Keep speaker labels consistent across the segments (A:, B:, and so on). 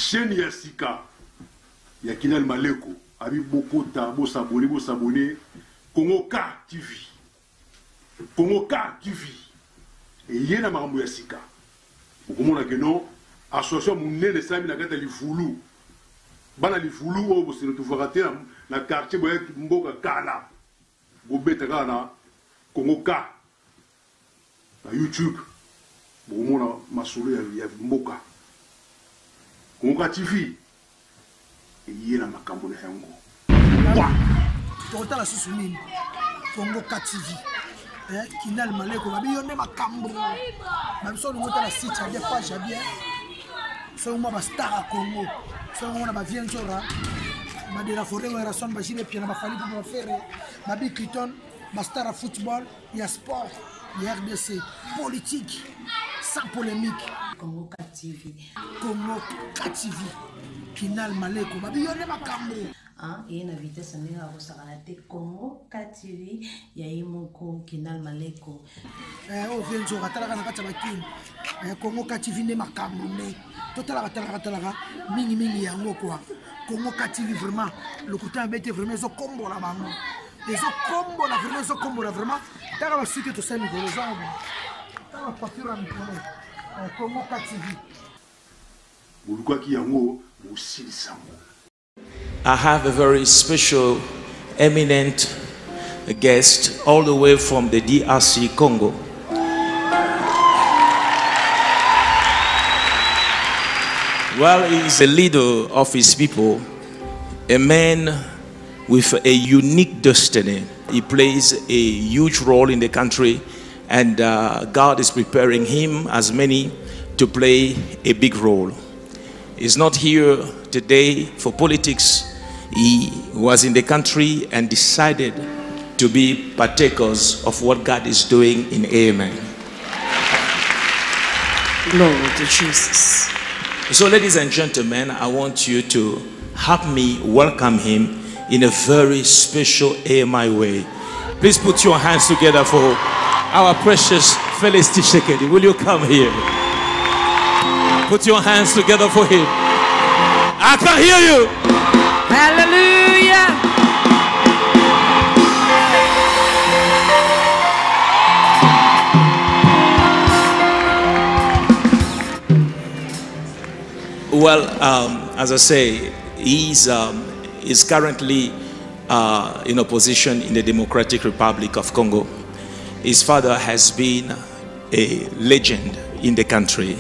A: chaîne Yassika, Yakinal Maleko, Abi Bokota, Bosabone, Kongoka TV. Kongoka TV. Et Yena Marambo Yassika. Vous comprenez que non, association Mouné de Sami Nagata Lifoulou. Bana Lifoulou, vous se trouvera dans le quartier Mboka Kala. Vous bêtez là, Kongoka. Na YouTube. Vous comprenez, ma soulée, il y a Mboka. Kongoka TV. Et Yena Makambo Yango.
B: Total la sous-souline. Kongoka TV. Kinal Maleko, babi yonde makambo. Babi so nous monter la site, il y a des pages bien. So moi ba star à Congo. So on ba vient chora. Ba de la forêt wa rason ba jile pia na ba fali pour faire. Babi Cliton, ba star à football, il y a sport, il y a RDC, politique, sans polémique.
C: Kongoka TV.
B: Kongoka TV. Kinal Maleko, babi yonde makambo.
C: Et une vitesse à Rosarate Kongoka TV, Yaimoko, Kinal Maleko.
B: Oh, viens sur Ratalaga Katabakin. Kongoka TV n'est ma camouné. Total Ratalaga, mini yango quoi. Kongoka TV vraiment, le côté embêté vraiment, ils ont combo la maman. Ils ont combo la vraiment, ils ont combo la vraiment. T'as la suite de 5 000 gens. T'as la facture à micro. Kongoka TV.
A: Muluka ki yango, aussi le sang.
D: I have a very special, eminent guest all the way from the DRC Congo. Well, he's a leader of his people, a man with a unique destiny. He plays a huge role in the country, and God is preparing him, as many, to play a big role. He's not here today for politics. He was in the country and decided to be partakers of what God is doing in Amen.
C: Glory to Jesus.
D: So, ladies and gentlemen, I want you to help me welcome him in a very special AMI way. Please put your hands together for our precious Felix Tshisekedi. Will you come here? Put your hands together for him. I can hear you.
C: Hallelujah.
D: Well, as I say, he's currently in opposition in the Democratic Republic of Congo. His father has been a legend in the country.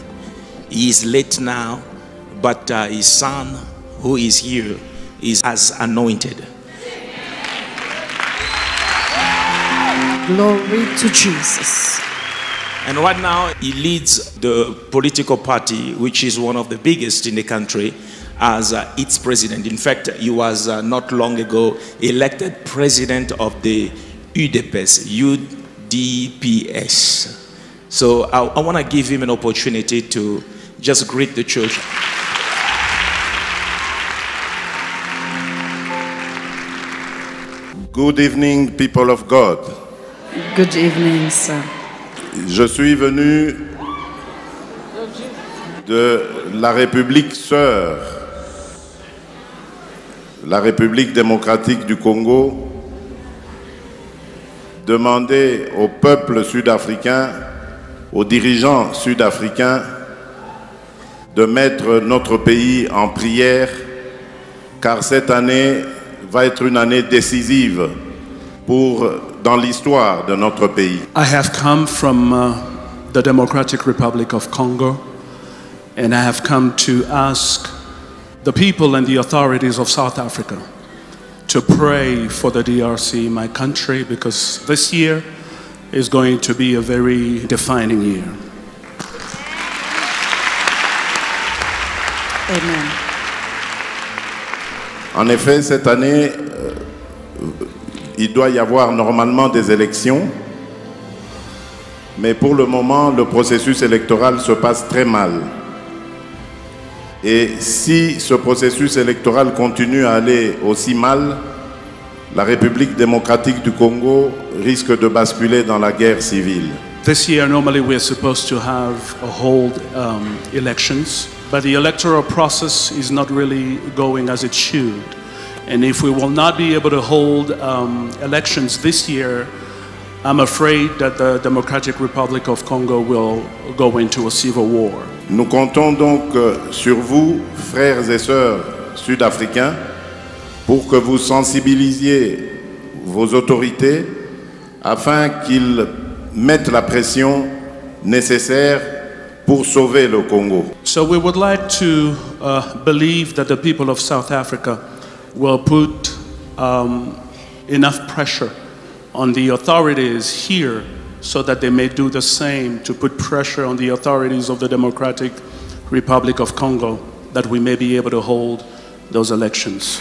D: He is late now, but his son, who is here, is as anointed.
C: Glory to Jesus.
D: And right now, he leads the political party, which is one of the biggest in the country, as its president. In fact, he was not long ago elected president of the UDPS. So I want to give him an opportunity to just greet the church.
E: Good evening, people of God.
C: Good evening, sir.
E: Je suis venu de la République sœur, la République démocratique du Congo, demander au peuple sud-africain, aux dirigeants sud-africains, de mettre notre pays en prière, car cette année va être une année décisive dans l'histoire de notre pays.
F: I have come from the Democratic Republic of Congo, and I have come to ask the people and the authorities of South Africa to pray for the DRC, my country, because this year is going to be a very defining year.
C: Amen.
E: En effet, cette année, il doit y avoir normalement des élections, mais pour le moment, le processus électoral se passe très mal. Et si ce processus électoral continue à aller aussi mal, la République démocratique du Congo risque de basculer dans la guerre civile.
F: This year, normally we're supposed to have hold elections, but the electoral process is not really going as it should. And if we will not be able to hold elections this year, I'm afraid that the Democratic Republic of Congo will go into a civil war.
E: Nous comptons donc sur vous, frères et sœurs sud-africains, pour que vous sensibilisiez vos autorités afin qu'ils mettent la pression nécessaire pour sauver le Congo.
F: So we would like to believe that the people of South Africa will put enough pressure on the authorities here so that they may do the same, to put pressure on the authorities of the Democratic Republic of Congo, that we may be able to hold those elections.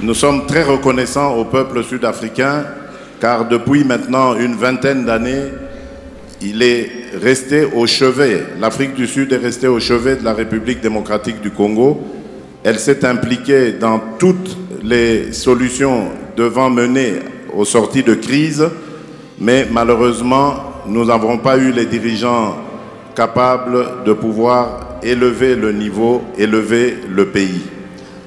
E: Nous sommes très reconnaissants au peuple sud-africain car depuis maintenant une vingtaine d'années, il est resté au chevet, l'Afrique du Sud est restée au chevet de la République démocratique du Congo. Elle s'est impliquée dans toutes les solutions devant mener aux sorties de crise, mais malheureusement, nous n'avons pas eu les dirigeants capables de pouvoir élever le niveau, élever le pays.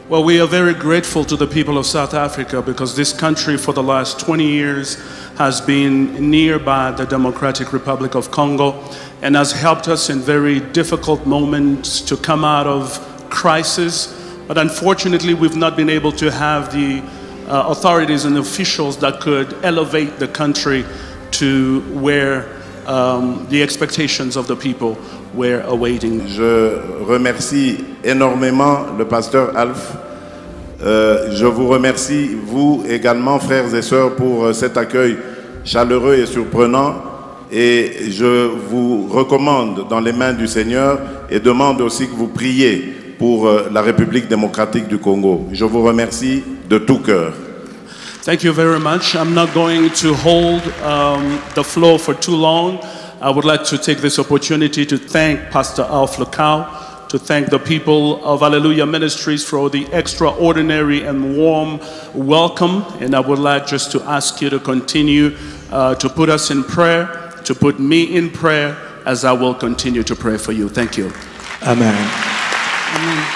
F: Well, we are very grateful to the people of South Africa because this country for the last 20 years has been nearby the Democratic Republic of Congo and has helped us in very difficult moments to come out of crisis. But unfortunately, we've not been able to have the authorities and officials that could elevate the country to where the expectations of the people were awaiting.
E: Je remercie énormément le pasteur Alf. Je vous remercie, vous également, frères et sœurs, pour cet accueil chaleureux et surprenant. Et je vous recommande dans les mains du Seigneur et demande aussi que vous priez pour la République démocratique du Congo. Je vous remercie de tout cœur.
F: Thank you very much. I'm not going to hold the floor for too long. I would like to take this opportunity to thank Pastor Alf Lukau, to thank the people of Alleluia Ministries for the extraordinary and warm welcome. And I would like just to ask you to continue to put us in prayer, to put me in prayer, as I will continue to pray for you. Thank you.
D: Amen.
B: Amen.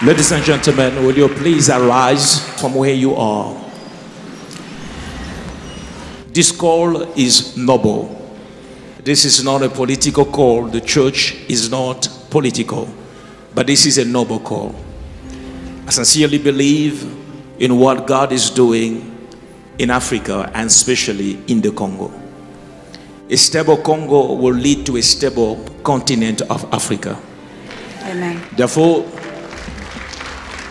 D: Ladies and gentlemen, will you please arise from where you are? This call is noble. This is not a political call. The church is not political, but this is a noble call. I sincerely believe in what God is doing in Africa and especially in the Congo. A stable Congo will lead to a stable continent of Africa.
G: Amen.
D: Therefore,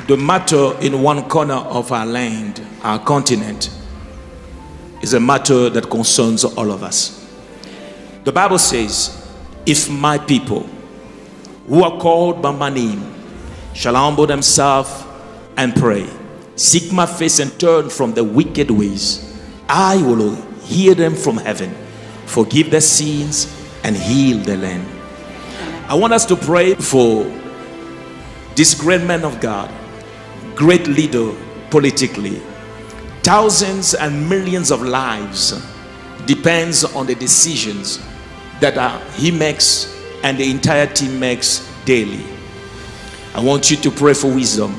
D: the matter in one corner of our land, our continent, is a matter that concerns all of us. The Bible says, if my people who are called by my name shall humble themselves and pray, seek my face and turn from the wicked ways, I will hear them from heaven, forgive their sins and heal the land. I want us to pray for this great man of God, great leader politically. Thousands and millions of lives depends on the decisions that he makes and the entire team makes daily. I want you to pray for wisdom.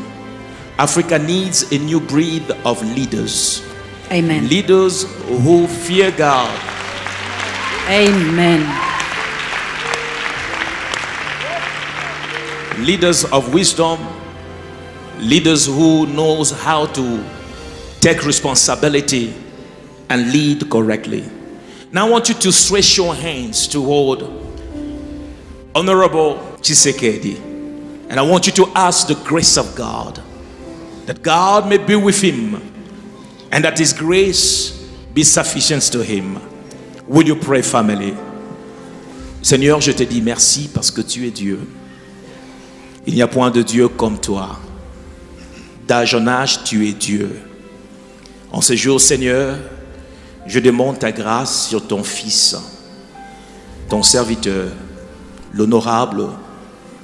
D: Africa needs a new breed of leaders.
G: Amen.
D: Leaders who fear God.
G: Amen.
D: Leaders of wisdom. Leaders who knows how to take responsibility and lead correctly. Now I want you to stretch your hands toward Honorable Tshisekedi. And I want you to ask the grace of God, that God may be with him and that his grace be sufficient to him. Will you pray, family? Seigneur, je te dis merci parce que tu es Dieu. Il n'y a point de Dieu comme toi. D'âge en âge, tu es Dieu. En ce jour, Seigneur, je demande ta grâce sur ton fils, ton serviteur, l'honorable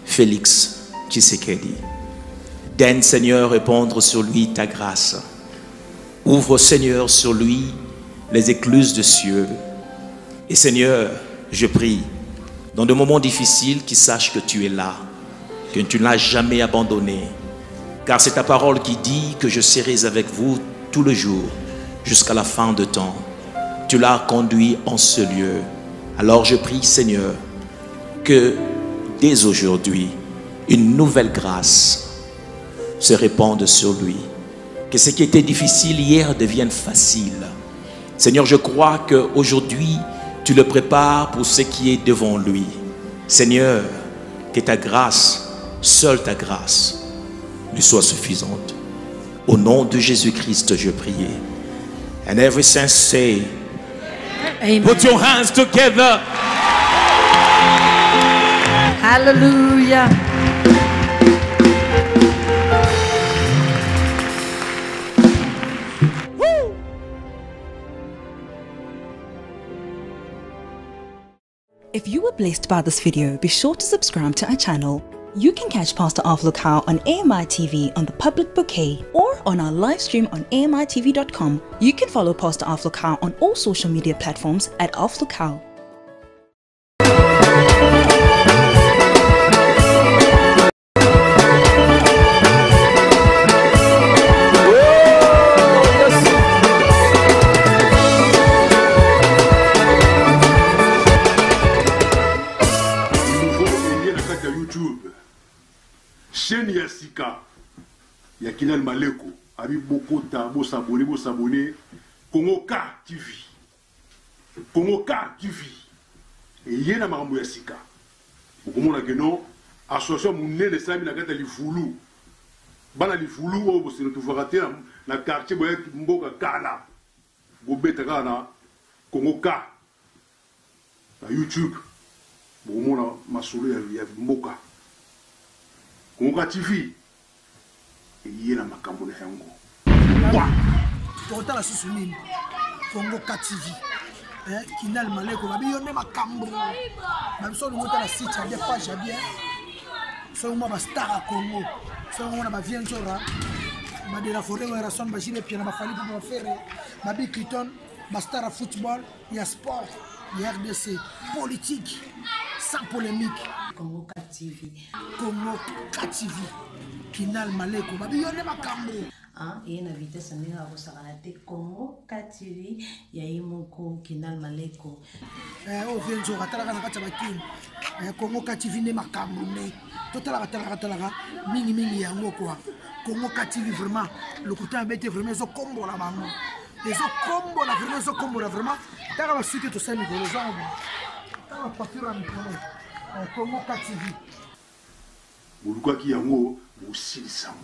D: Félix Tshisekedi. Daigne, Seigneur, répandre sur lui ta grâce. Ouvre, Seigneur, sur lui les écluses des cieux. Et Seigneur, je prie, dans des moments difficiles, qu'ils sachent que tu es là, que tu ne l'as jamais abandonné. Car c'est ta parole qui dit que je serai avec vous tout le jour, jusqu'à la fin de temps. Tu l'as conduit en ce lieu. Alors je prie, Seigneur, que dès aujourd'hui, une nouvelle grâce se répande sur lui. Que ce qui était difficile hier devienne facile. Seigneur, je crois qu'aujourd'hui, tu le prépares pour ce qui est devant lui. Seigneur, que ta grâce, seule ta grâce, lui soit suffisante. Au nom de Jésus-Christ, je prie. And every saint say,
G: Amen.
D: put your hands together.
G: Hallelujah.
H: If you were blessed by this video, be sure to subscribe to our channel. You can catch Pastor Alpha Lukau on AMI TV on the public bouquet or on our live stream on AMITV.com. You can follow Pastor Alpha Lukau on all social media platforms at Alpha Lukau.
A: Chaîne Yassika, Yakinal Maleko, Abi Bokota, Bosabone, Kongoka TV. Kongoka TV. Et Yena Marambo Yassika. Comment on a que non, association Mouné de Sami Nagata Lifoulou. Bana Lifoulou, au Bosino Toufarate, na quartier Boyek Mboka Kala. Bobeta Kana, Kongoka. Na YouTube. Bon, on a Masoulé, il y a Mboka. Kongoka TV yena makambo na yango
B: wa totala susu nini Kongoka TV Kinal Maleko babi yone makambo babiso ngota la site ya page ya bien so mo ba star à Congo so mo na ba vienzora ba de la forêt wa rason ba jile pia na ba fali ba faire babi Cliton ba star à football ya sport ya RDC politique sans polémique.
C: Kongoka TV.
B: Kongoka TV. Kinal Maleko. Babi yone makambo.
C: Et na vitesse ndinga ko sakalate Kongoka TV ya imoko Kinal Maleko.
B: O vienzo katala na kata bakini. Kongoka TV ne makambo ne. Totala katala mingi yango kwa. Kongoka TV vraiment le côté embêté vraiment zo combo la bango. Les combo la vraiment. Tara ba suite to sami ko les gens. Kongoka TV.
A: Muluka ki yango, musilisa.